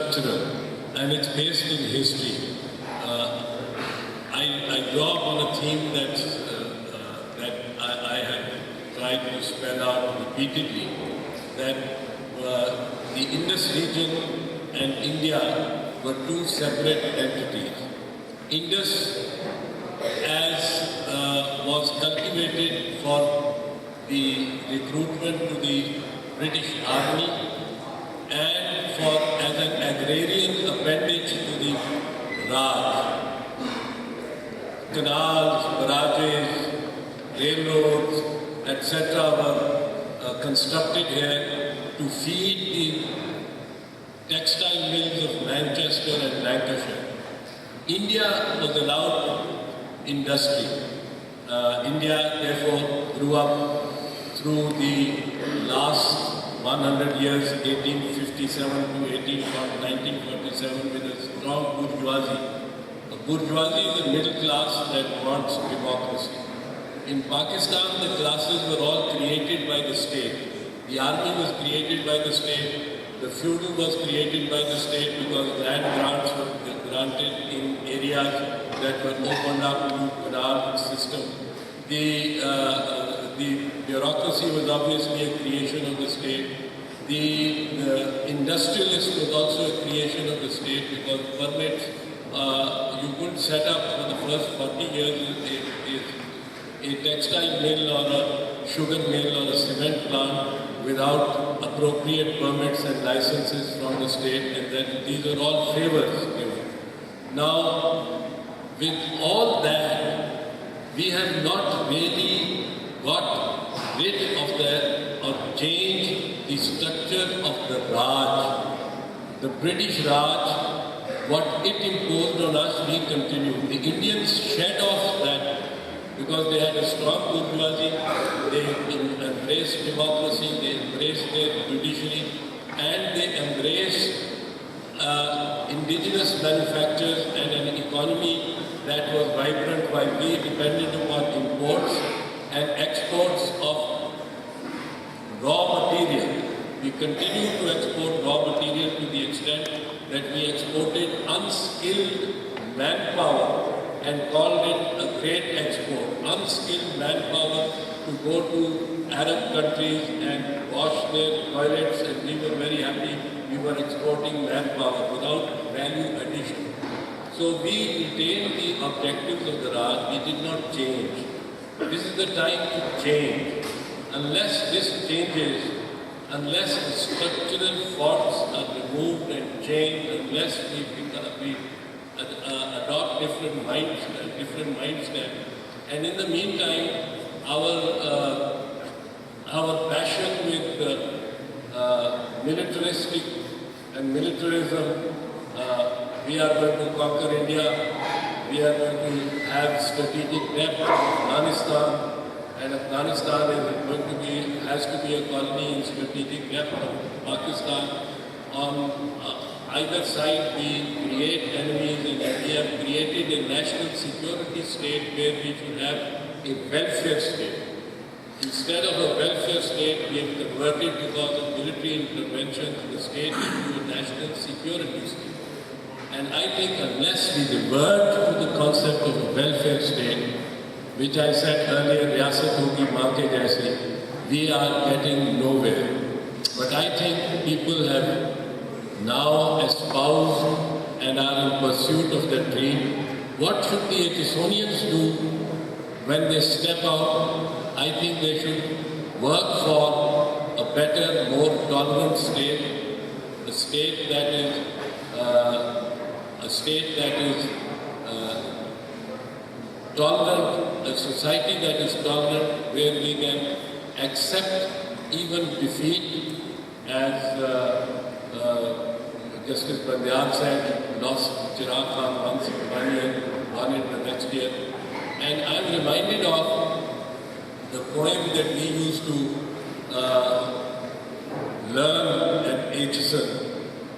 Cultural, and it's based in history. I grew up on a theme that I have tried to spell out repeatedly, that the Indus region and India were two separate entities. Indus was cultivated for the recruitment to the British Army and as an agrarian appendage to the Raj. Canals, barrages, railroads, etc. were constructed here to feed the textile mills of Manchester and Lancashire. India was allowed industry. India therefore grew up through the last 100 years, 1857 to 1947, with a strong bourgeoisie. A bourgeoisie is a middle class that wants democracy. In Pakistan, the classes were all created by the state. The army was created by the state. The feudal was created by the state because land grants were granted in areas that were opened up to canal system. The bureaucracy was obviously a creation of the state. The industrialist was also a creation of the state because permits, you couldn't set up for the first 40 years a textile mill or a sugar mill or a cement plant without appropriate permits and licenses from the state, and then these are all favors given. Now, with all that, we have not really got rid of or changed the structure of the Raj. The British Raj, what it imposed on us, we continued. The Indians shed off that because they had a strong bourgeoisie, they embraced democracy, they embraced their judiciary, and they embraced indigenous manufactures and an economy that was vibrant while we depended upon imports and exports of raw material. We continue to export raw material to the extent that we exported unskilled manpower and called it a great export. Unskilled manpower to go to Arab countries and wash their toilets, and we were very happy we were exporting manpower without value addition. So we retained the objectives of the Raj, we did not change. This is the time to change. Unless this changes, unless the structural faults are removed and changed, unless we adopt different mindset, and in the meantime, our passion with militaristic and militarism, we are going to conquer India, we are going to have strategic depth in Afghanistan, and Afghanistan has to be a colony in strategic depth of Pakistan. On either side, we create enemies, and we have created a national security state where we should have a welfare state. Instead of a welfare state, we have converted, because of military intervention, the state into a national security state. And I think unless we revert to the concept of a welfare state, which I said earlier, Riyasat hogi maan ke jaise, we are getting nowhere. But I think people have now espoused and are in pursuit of the dream. What should the Aitchisonians do when they step out? I think they should work for a better, more tolerant state, a state that is tolerant, a society that is tolerant, where we can accept even defeat, as Justice Bandyal said, lost Chirag Khan once in 1 year, won it the next year. And I'm reminded of the poem that we used to learn at Aitchison.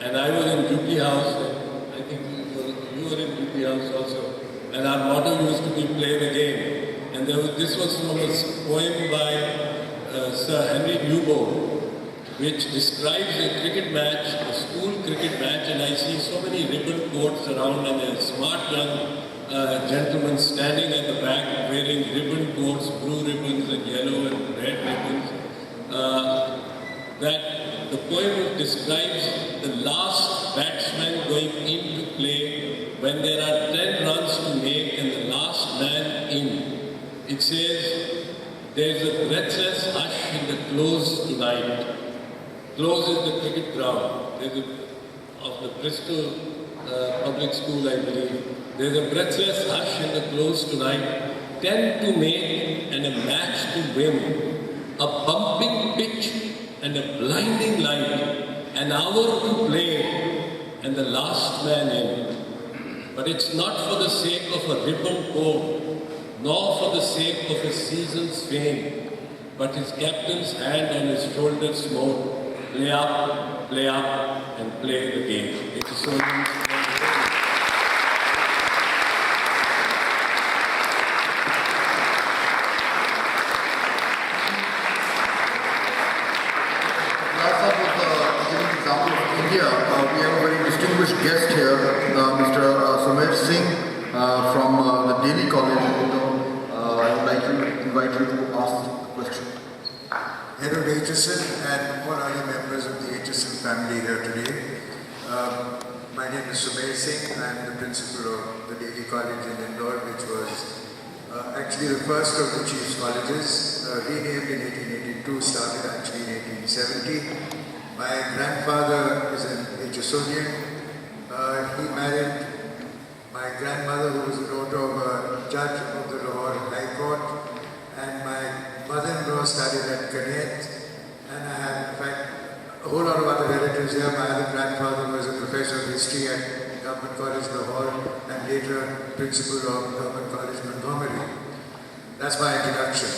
And I was in Jubilee House, I think you were in Jubilee House also. And our motto used to be play the game. And this was from a poem by Sir Henry Newbold. which describes a cricket match, a school cricket match, and I see so many ribbon coats around and a smart young gentleman standing at the back wearing ribbon coats, blue ribbons and yellow and red ribbons. That the poem describes the last batsman going into play when there are 10 runs to make and the last man in. It says, there's a breathless hush in the close tonight. Close is the cricket ground. There's of the Bristol Public School, I believe. There's a breathless hush in the close tonight. 10 to make and a match to win. A bumping pitch and a blinding light. An hour to play and the last man in. But it's not for the sake of a ribbon coat, nor for the sake of a season's fame, but his captain's hand on his shoulder smote. Play up, and play the game. Aitchison Debates. We have a very distinguished guest here, Mr. Sumer Singh from the Daily College. I would like to invite you to ask a question. Hello Aitchison and all other members of the Aitchison family here today. My name is Sumer Singh. I am the principal of the Daily College in Indore, which was actually the first of the Chiefs colleges, renamed in 1882, started actually in 1870. My grandfather is an Aitchisonian. He married my grandmother, who was the daughter of a judge of the Lahore High Court, and my mother-in-law studied at Kaniyat, and I have, in fact, a whole lot of other relatives here. My other grandfather was a professor of history at Government College Lahore, and later principal of Government College Montgomery. That's my introduction.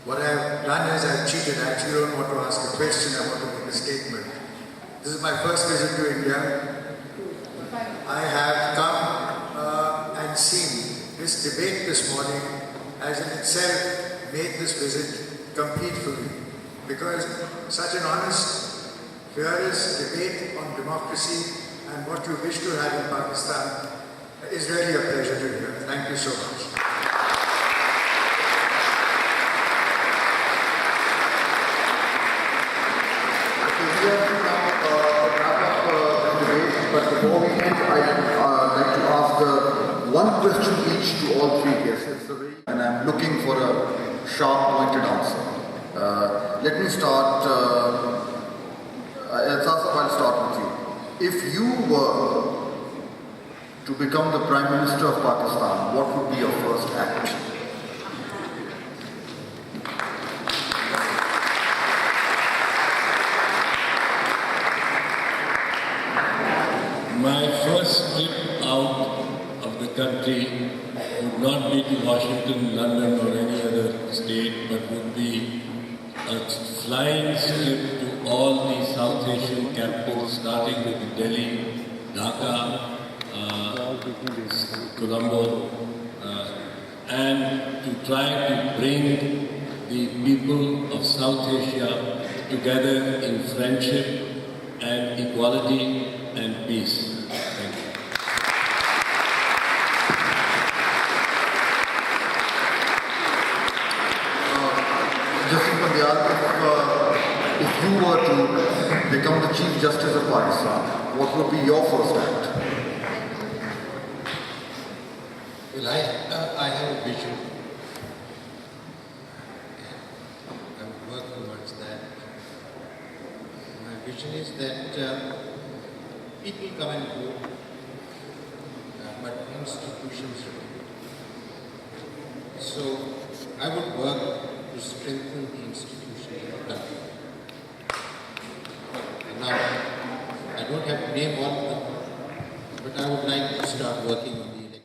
What I've done is I've cheated. I actually don't want to ask a question, I want to make a statement. This is my first visit to India. I have come and seen this debate this morning as in itself made this visit complete for me. Because such an honest, fearless debate on democracy and what you wish to have in Pakistan is really a pleasure to hear. Thank you so much. But before we end, I'd like to ask one question each to all three guests. And I'm looking for a sharp, pointed answer. Let me start. I'll start with you. If you were to become the Prime Minister of Pakistan, what would be your first act? My first trip out of the country would not be to Washington, London or any other state, but would be a flying trip to all the South Asian capitals, starting with Delhi, Dhaka, Colombo, and to try to bring the people of South Asia together in friendship and equality and peace. Thank you. Justice Pandyal, if you were to become the Chief Justice of Pakistan, what would be your first act? Well, I have a vision. I would work towards that. My vision is that people come and go, but institutions remain. So I would work to strengthen the institutions of the country. And now, I don't have to name all of them, but I would like to start working on the election.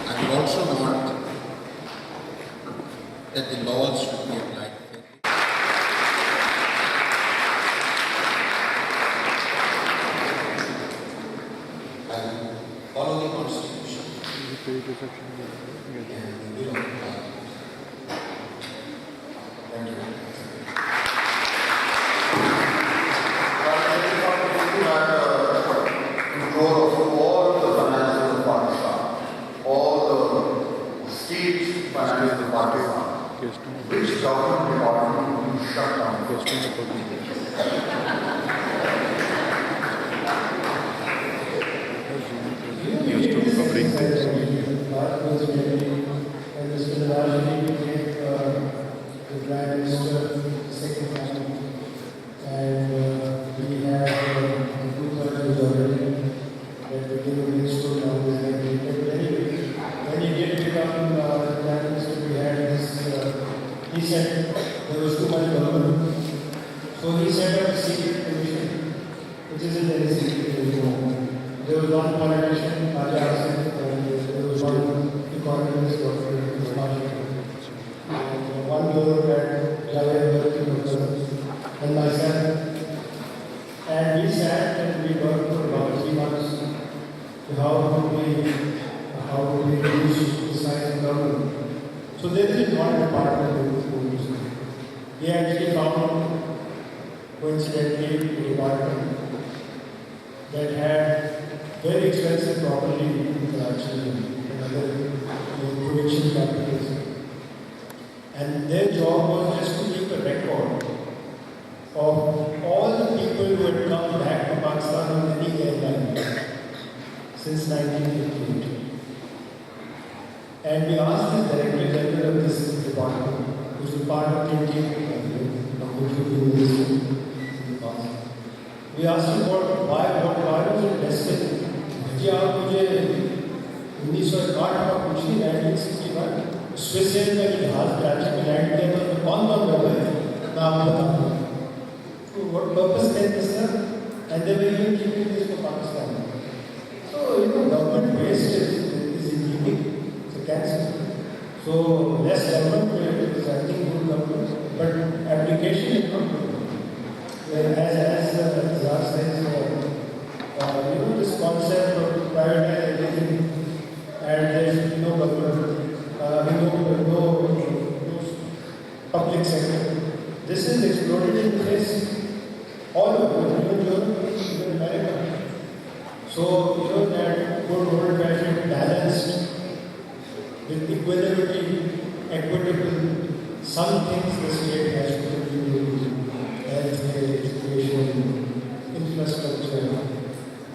I would also want that the laws should be applied fairly. And follow the Constitution. Control of all the finances of Pakistan, all the state finances of Pakistan. Which government department will shut down? And this will largely take the Prime Minister the second time. And we have a two-thirds majority that we can restore now. But anyway, when he did become the Prime Minister, we had this, he said there was too much government. So he set up a secret commission, which isn't very secret anymore. There was one politician, Raja Hassan, and there was one economist, Dr. and one bureaucrat, and myself. And we sat and we worked for about 3 months to how would we reduce the size of government. So there is one department that was we actually found, coincidentally, a department that had very expensive property in Karachi and other provincial capitals. And their job was just to keep a record of all the people who had come back to Pakistan on any airline since 1958. And we asked the Director General of this department, which was part of thinking of what to do this in the past. We asked him why was it necessary? जी आप मुझे 1960 का पूछ ही 1961 Swiss air में जहाज कराची में land किया तो कौन लोग गए मैं आपको बताऊँ तो what purpose can this serve and they were even keeping this for Pakistan. So government waste is unique, it's a cancer. So less government is I think good government, but application is not good. As Zar says, this concept of private everything and there should be no government, no public sector. This is exploded in the face all over, even Europe, even America. So, that good old-fashioned balanced with equality, equitable, some things the state has to do, healthcare, education, infrastructure.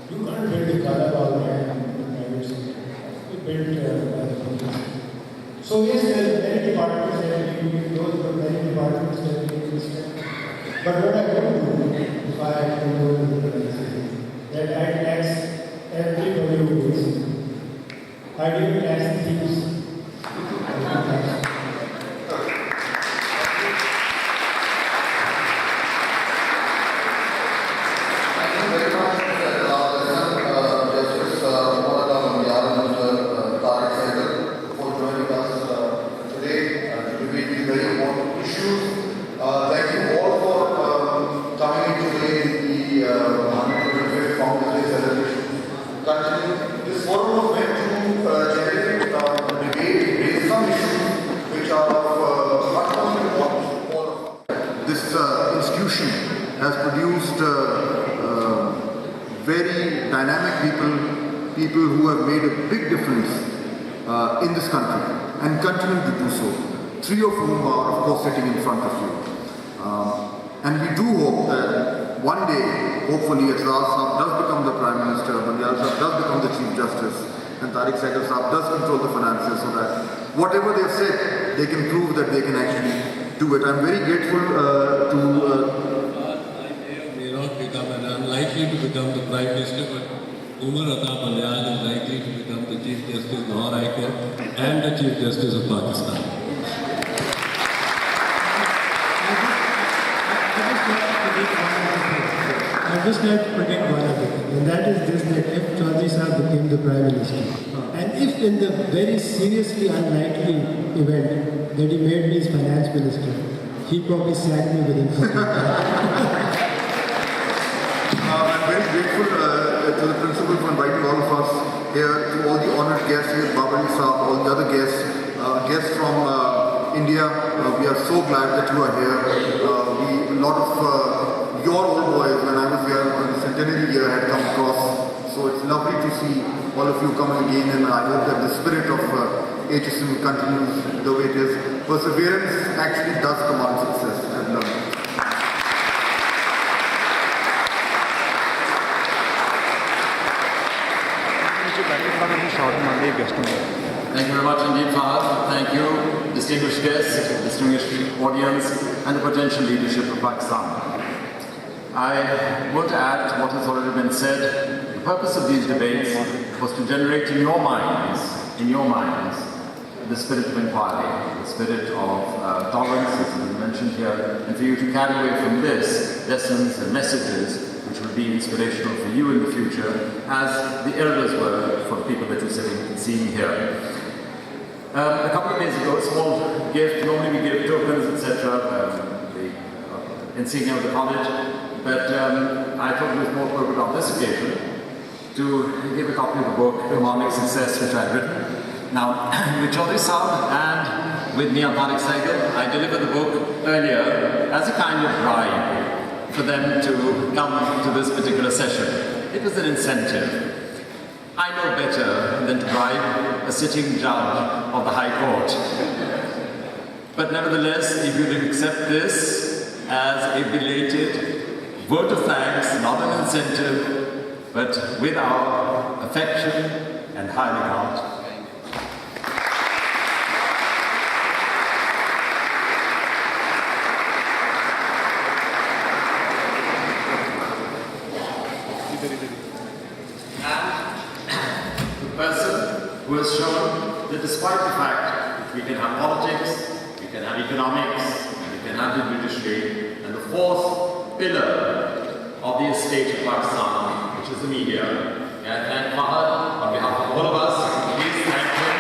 You can't build a Kalabag in the private sector. You build by the public. So yes, there are many departments that are being closed, but many departments that are being extended. But what I don't do, if I have to go into the that I tax everybody who is. I didn't tax thieves. This forum was meant to generate debate, raise some issues which are of utmost importance to all of us. This institution has produced very dynamic people who have made a big difference in this country and continue to do so. 3 of whom are, of course, sitting in front of you. And we do hope that one day, hopefully, Aitchison Sahab does become the Prime Minister, Bandial Sahab does become the Chief Justice, and Tariq Sahib Sahab does control the finances so that whatever they've said, they can prove that they can actually do it. I'm very grateful to... I may not become and unlikely to become the Prime Minister, but Umar Ata Bandial is likely to become the Chief Justice of Lahore High Court and the Chief Justice of Pakistan. I just like to predict one of it, and that is this, that if Chaudhry Sahab became the Prime Minister, and if in the very seriously unlikely event that he made me his Finance Minister, he probably sacked me within 40 I'm very grateful to the principal for inviting all of us here, to all the honored guests here, Babali Saab, all the other guests, guests from India. We are so glad that you are here. A lot of your old boys, when I was here on the centenary year, had come across. So it's lovely to see all of you coming again, and I hope that the spirit of Aitchison continues the way it is. Perseverance actually does command success, I've learned. Thank you very much indeed, Fahad. Thank you, distinguished guests, distinguished audience, and the potential leadership of Pakistan. I want to add to what has already been said. The purpose of these debates was to generate in your minds, the spirit of inquiry, the spirit of tolerance, as has been mentioned here, and for you to carry away from this lessons and messages which will be inspirational for you in the future, as the elders were for the people that you're seeing here. A couple of days ago, a small gift, normally we give tokens, etc., the insignia of the college, but I thought it was more appropriate on this occasion to give a copy of the book, Economic Success, which I've written. Now, with Chaudhry Saab and with Mia Malik Saigal, I delivered the book earlier as a kind of bribe for them to come to this particular session. It was an incentive. I know better than to bribe a sitting judge of the High Court. But nevertheless, if you would accept this as a belated vote of thanks, not an incentive, but with our affection and high regard. Who has shown that despite the fact that we can have politics, we can have economics, we can have the judiciary, and the fourth pillar of the estate of Pakistan, which is the media. And thank Fahad on behalf of all of us. Please thank him.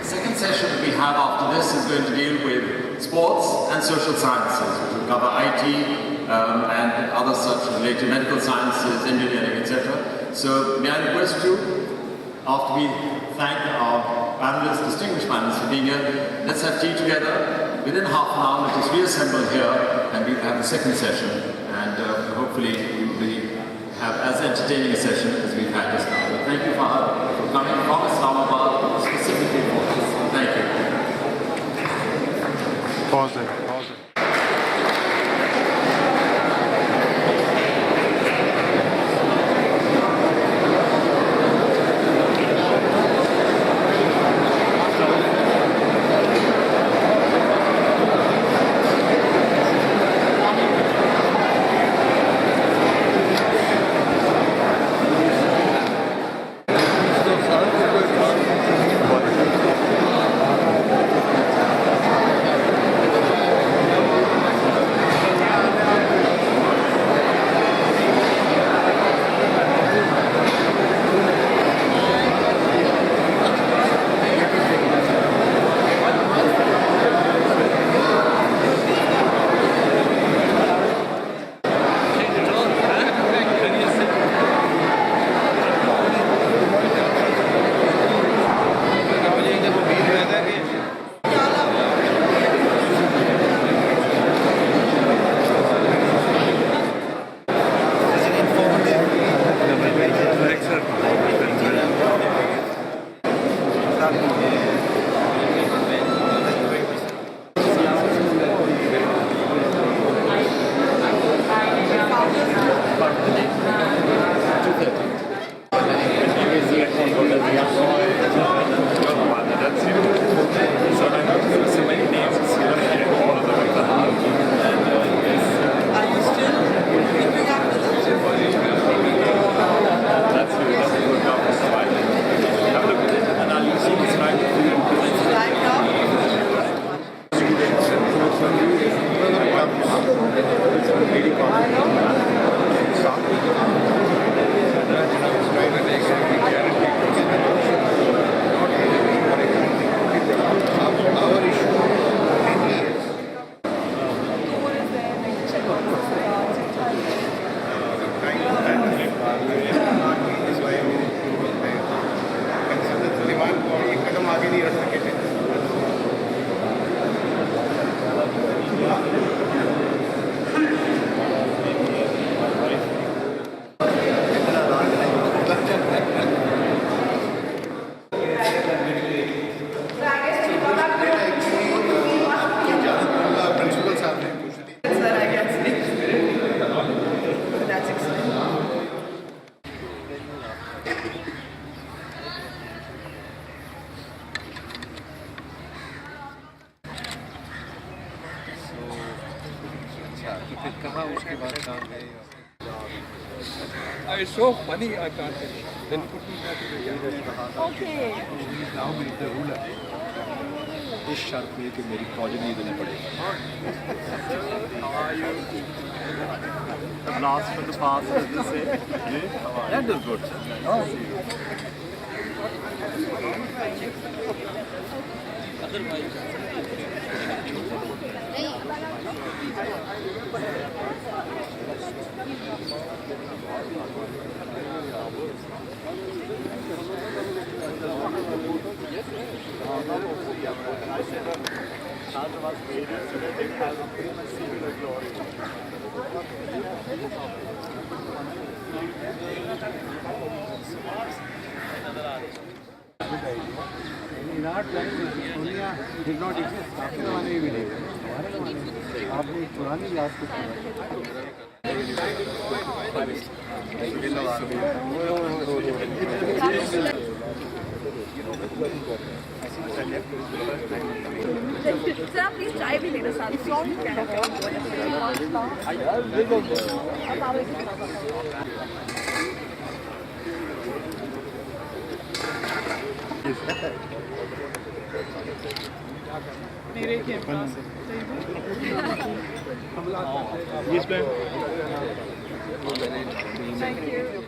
The second session that we have after this is going to deal with sports and social sciences, which will cover IT and other such related medical sciences, engineering, etc. So may I request you, after we thank our panelists, distinguished panelists for being here, let's have tea together. Within half an hour, let us reassemble here and we will have the second session, and hopefully we will have as entertaining a session as we've had just now. But thank you, Fahad, for coming from Islamabad specifically for this. Thank you. Pause it. It's so funny, I can't tell you. Then put me back in the camera. Okay. He's now made the ruler. इस शर्त पे कि मेरी progeny देने पड़ेगी. The blast from the past, as they say. That is good. In our time, Sonia did not exist. आपके ज़माने में भी नहीं. हमारे ज़माने में आपने एक पुरानी याद को Sir, please try with the sun. Song Yes, ma'am. Thank you.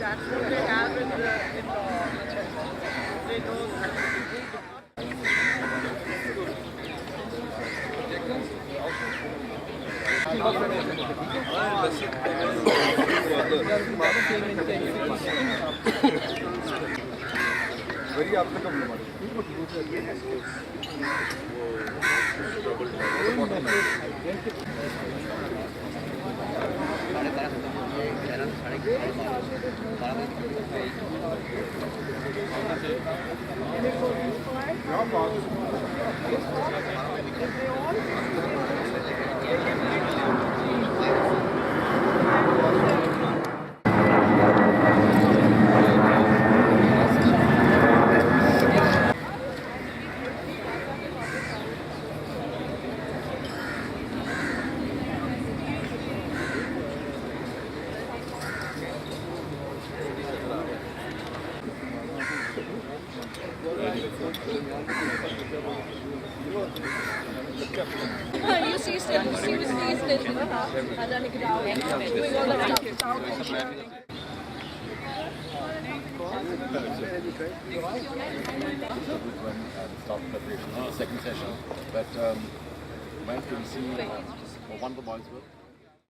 That's what they have in the they don't. Very applicable. You see still, doing all that stuff. Start preparation for the second session. But when can you see what one of the boys will?